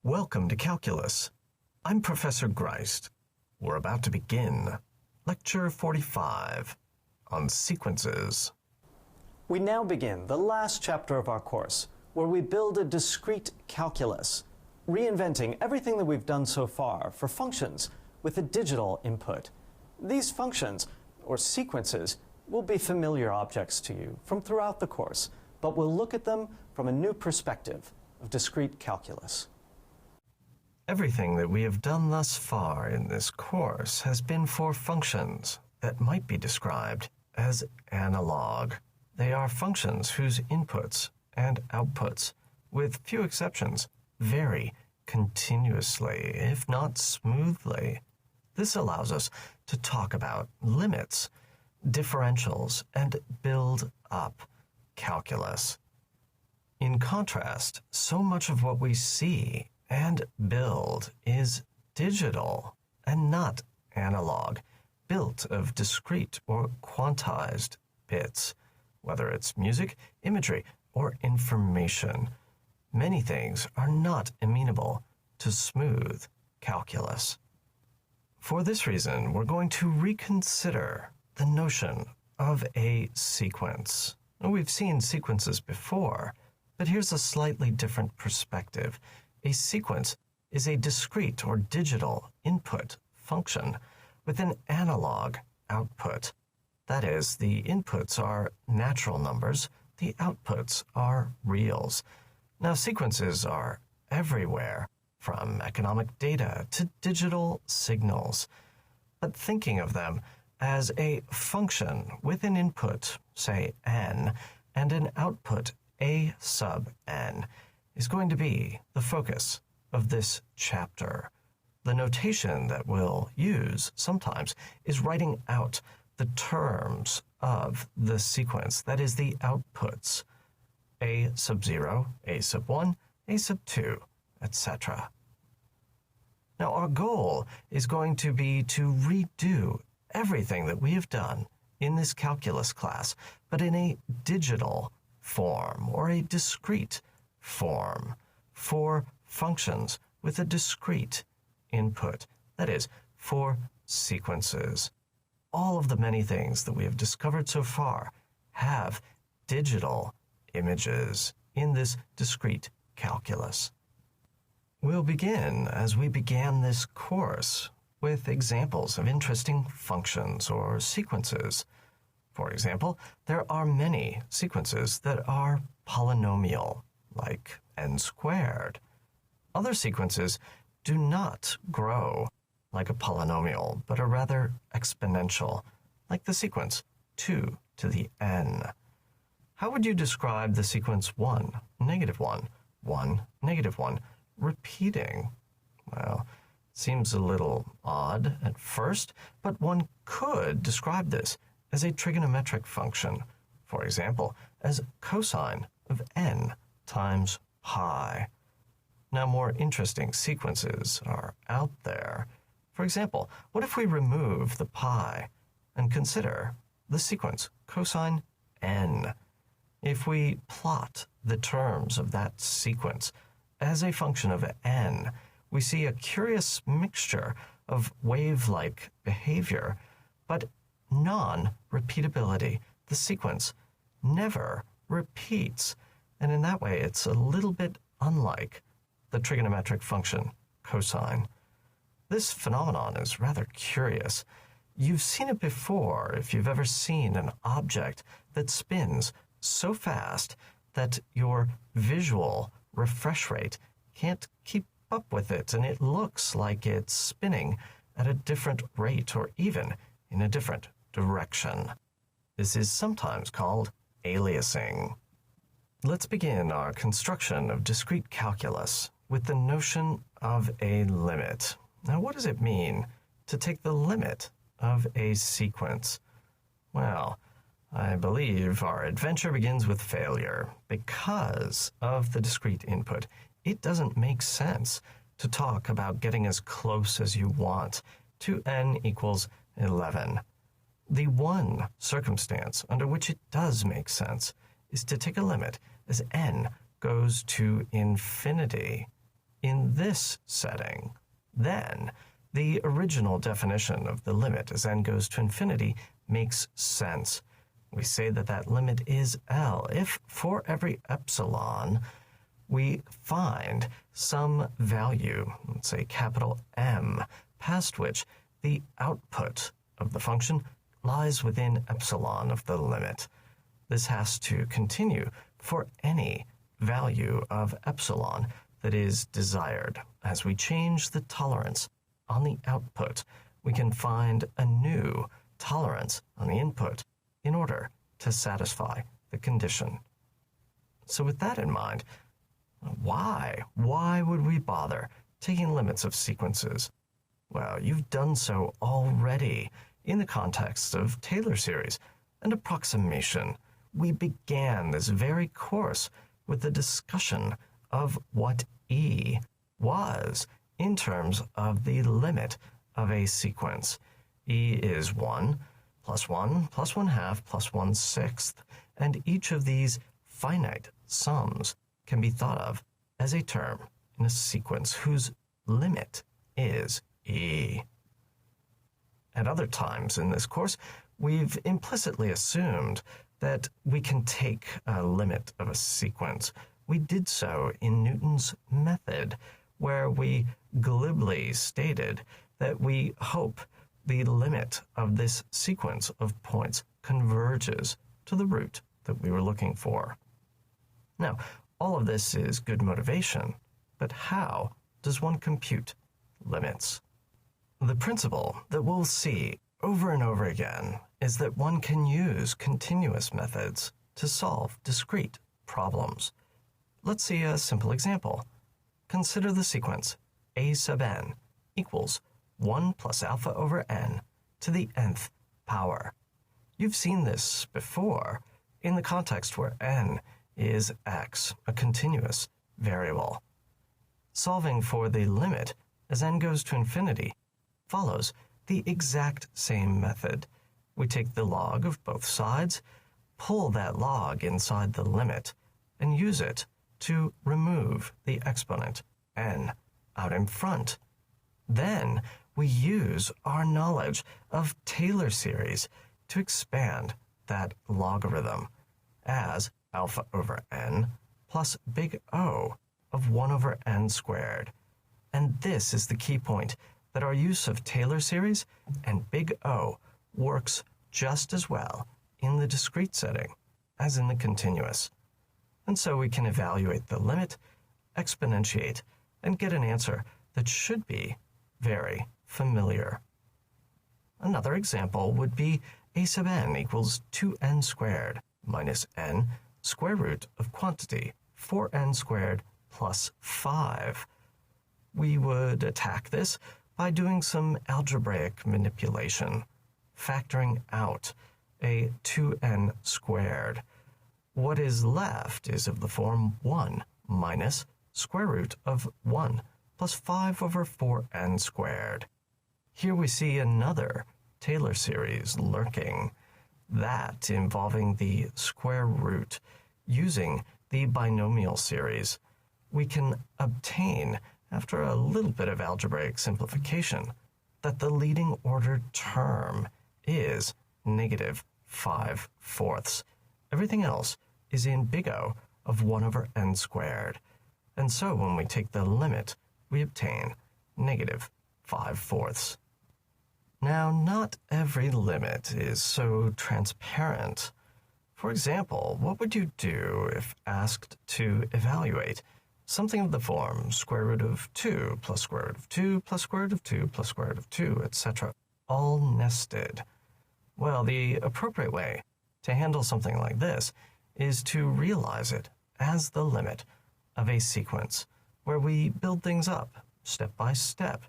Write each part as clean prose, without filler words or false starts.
Welcome to Calculus. I'm Professor Grist. We're about to begin Lecture 45 on sequences. We now begin the last chapter of our course, where we build a discrete calculus, reinventing everything that we've done so far for functions with a digital input. These functions, or sequences, will be familiar objects to you from throughout the course, but we'll look at them from a new perspective of discrete calculus. Everything that we have done thus far in this course has been for functions that might be described as analog. They are functions whose inputs and outputs, with few exceptions, vary continuously, if not smoothly. This allows us to talk about limits, differentials, and build up calculus. In contrast, so much of what we see and build is digital and not analog, built of discrete or quantized bits, whether it's music, imagery, or information. Many things are not amenable to smooth calculus. For this reason, we're going to reconsider the notion of a sequence. We've seen sequences before, but here's a slightly different perspective. A sequence is a discrete or digital input function with an analog output. That is, the inputs are natural numbers, the outputs are reals. Now, sequences are everywhere, from economic data to digital signals. But thinking of them as a function with an input, say n, and an output a sub n, is going to be the focus of this chapter. The notation that we'll use sometimes is writing out the terms of the sequence, that is the outputs, a sub 0, a sub 1, a sub 2, etc. Now our goal is going to be to redo everything that we have done in this calculus class, but in a digital form or a discrete form for functions with a discrete input, that is, for sequences. All of the many things that we have discovered so far have digital images in this discrete calculus. We'll begin, as we began this course, with examples of interesting functions or sequences. For example, there are many sequences that are polynomial, like n squared. Other sequences do not grow like a polynomial, but are rather exponential, like the sequence 2 to the n. How would you describe the sequence 1, negative 1, 1, negative 1, repeating? Well, it seems a little odd at first, but one could describe this as a trigonometric function, for example, as cosine of n times pi. Now, more interesting sequences are out there. For example, what if we remove the pi and consider the sequence cosine n? If we plot the terms of that sequence as a function of n, we see a curious mixture of wave-like behavior, but non-repeatability. The sequence never repeats, and in that way it's a little bit unlike the trigonometric function cosine. This phenomenon is rather curious. You've seen it before if you've ever seen an object that spins so fast that your visual refresh rate can't keep up with it, and it looks like it's spinning at a different rate or even in a different direction. This is sometimes called aliasing. Let's begin our construction of discrete calculus with the notion of a limit. Now, what does it mean to take the limit of a sequence? Well, I believe our adventure begins with failure. Because of the discrete input, it doesn't make sense to talk about getting as close as you want to n equals 11. The one circumstance under which it does make sense is to take a limit as n goes to infinity. in this setting, then the original definition of the limit as n goes to infinity makes sense. We say that that limit is L if for every epsilon we find some value, let's say capital M, past which the output of the function lies within epsilon of the limit. This has to continue for any value of epsilon that is desired. As we change the tolerance on the output, we can find a new tolerance on the input in order to satisfy the condition. So with that in mind, why would we bother taking limits of sequences? Well, you've done so already in the context of Taylor series and approximation. We began this very course with the discussion of what E was in terms of the limit of a sequence. E is 1 plus 1 plus 1/2 plus 1/6, and each of these finite sums can be thought of as a term in a sequence whose limit is E. At other times in this course, we've implicitly assumed that we can take a limit of a sequence. We did so in Newton's method, where we glibly stated that we hope the limit of this sequence of points converges to the root that we were looking for. Now, all of this is good motivation, but how does one compute limits? The principle that we'll see over and over again is that one can use continuous methods to solve discrete problems. Let's see a simple example. Consider the sequence a sub n equals 1 plus alpha over n to the nth power. You've seen this before in the context where n is x, a continuous variable. Solving for the limit as n goes to infinity follows the exact same method. We take the log of both sides, pull that log inside the limit, and use it to remove the exponent n out in front. Then we use our knowledge of Taylor series to expand that logarithm as alpha over n plus big O of 1 over n squared. And this is the key point, that our use of Taylor series and big O works just as well in the discrete setting as in the continuous. And so we can evaluate the limit, exponentiate, and get an answer that should be very familiar. Another example would be a sub n equals 2n squared minus n square root of quantity 4n squared plus 5. We would attack this by doing some algebraic manipulation, factoring out a 2n squared. What is left is of the form 1 minus square root of 1 plus 5 over 4n squared. Here we see another Taylor series lurking, that involving the square root. Using the binomial series, we can obtain, after a little bit of algebraic simplification, that the leading order term is negative 5/4. Everything else is in big O of 1 over n squared. And so when we take the limit, we obtain negative 5/4. Now, not every limit is so transparent. For example, what would you do if asked to evaluate something of the form square root of 2 plus square root of 2 plus square root of 2 plus square root of 2, etc., all nested? Well, the appropriate way to handle something like this is to realize it as the limit of a sequence, where we build things up step by step,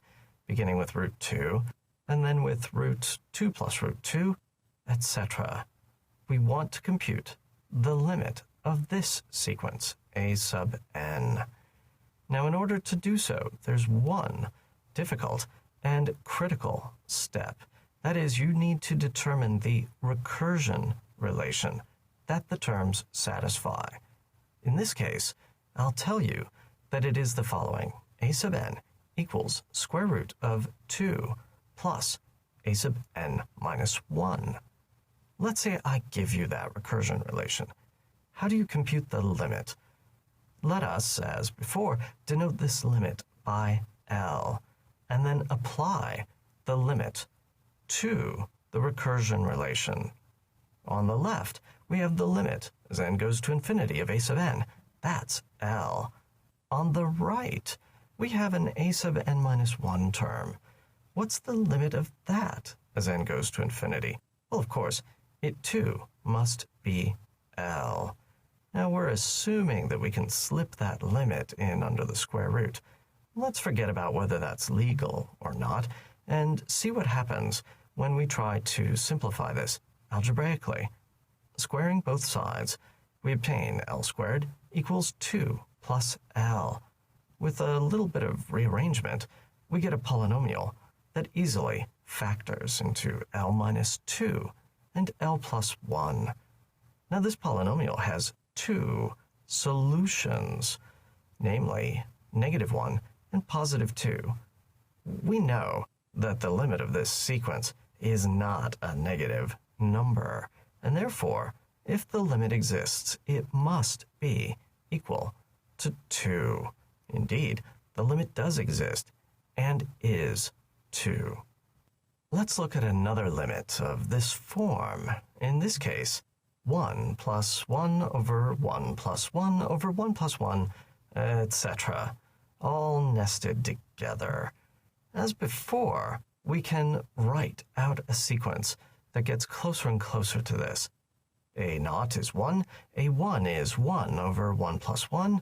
beginning with root 2, and then with root 2 plus root 2, etc. We want to compute the limit of this sequence, a sub n. Now, in order to do so, there's one difficult and critical step. That is, you need to determine the recursion relation that the terms satisfy. In this case, I'll tell you that it is the following. a sub n equals square root of 2 plus a sub n minus 1. Let's say I give you that recursion relation. How do you compute the limit? Let us, as before, denote this limit by L, and then apply the limit to the recursion relation. On the left, we have the limit as n goes to infinity of a sub n. That's L. On the right, we have an a sub n minus 1 term. What's the limit of that as n goes to infinity? Well, of course, it too must be L. Now we're assuming that we can slip that limit in under the square root. Let's forget about whether that's legal or not and see what happens when we try to simplify this algebraically. Squaring both sides, we obtain L squared equals 2 plus L. With a little bit of rearrangement, we get a polynomial that easily factors into L minus 2 and L plus 1. Now this polynomial has two solutions, namely -1 and +2. We know that the limit of this sequence is not a negative number, and therefore, if the limit exists, it must be equal to 2. Indeed, the limit does exist and is 2. Let's look at another limit of this form. In this case, 1 plus 1 over 1 plus 1 over 1 plus 1, etc., all nested together. As before, we can write out a sequence that gets closer and closer to this. A naught is 1, a 1 is 1 over 1 plus 1,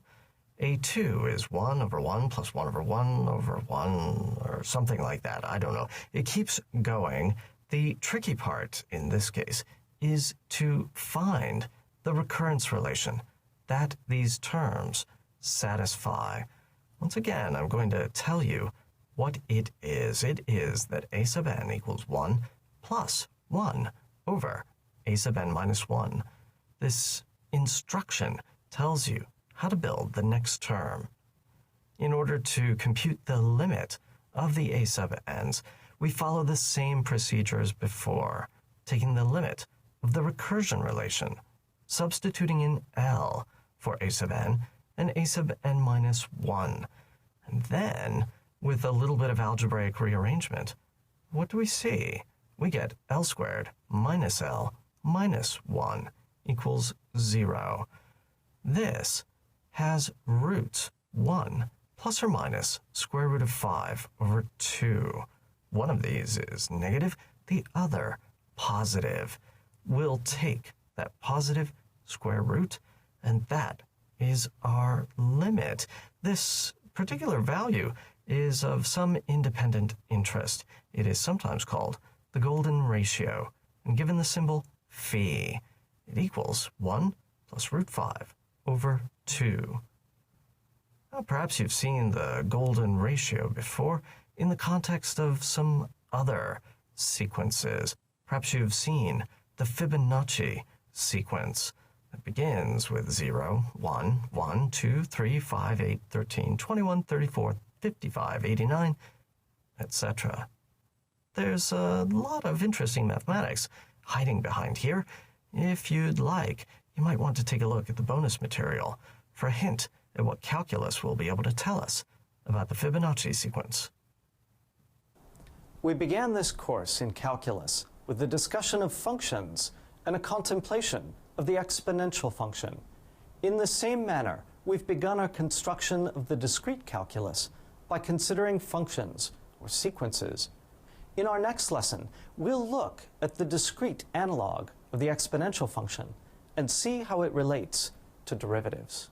a 2 is 1 over 1 plus 1 over 1 over 1, or something like that. I don't know. It keeps going. The tricky part in this case is to find the recurrence relation that these terms satisfy. Once again, I'm going to tell you what it is. It is that a sub n equals 1 plus 1 over a sub n minus 1. This instruction tells you how to build the next term. In order to compute the limit of the a sub n's, we follow the same procedure as before, taking the limit of the recursion relation, substituting in L for a sub n and a sub n minus 1. And then, with a little bit of algebraic rearrangement, what do we see? We get L squared minus L minus 1 equals 0. This has roots 1 plus or minus square root of 5 over 2. One of these is negative, the other positive. We'll take that positive square root, and that is our limit. This particular value is of some independent interest. It is sometimes called the golden ratio, and given the symbol phi, it equals 1 plus root 5 over 2. Now, perhaps you've seen the golden ratio before in the context of some other sequences. Perhaps you've seen the Fibonacci sequence that begins with 0, 1, 1, 2, 3, 5, 8, 13, 21, 34, 55, 89, etc. There's a lot of interesting mathematics hiding behind here. If you'd like, you might want to take a look at the bonus material for a hint at what calculus will be able to tell us about the Fibonacci sequence. We began this course in calculus with the discussion of functions and a contemplation of the exponential function. In the same manner, we've begun our construction of the discrete calculus by considering functions or sequences. In our next lesson, we'll look at the discrete analog of the exponential function and see how it relates to derivatives.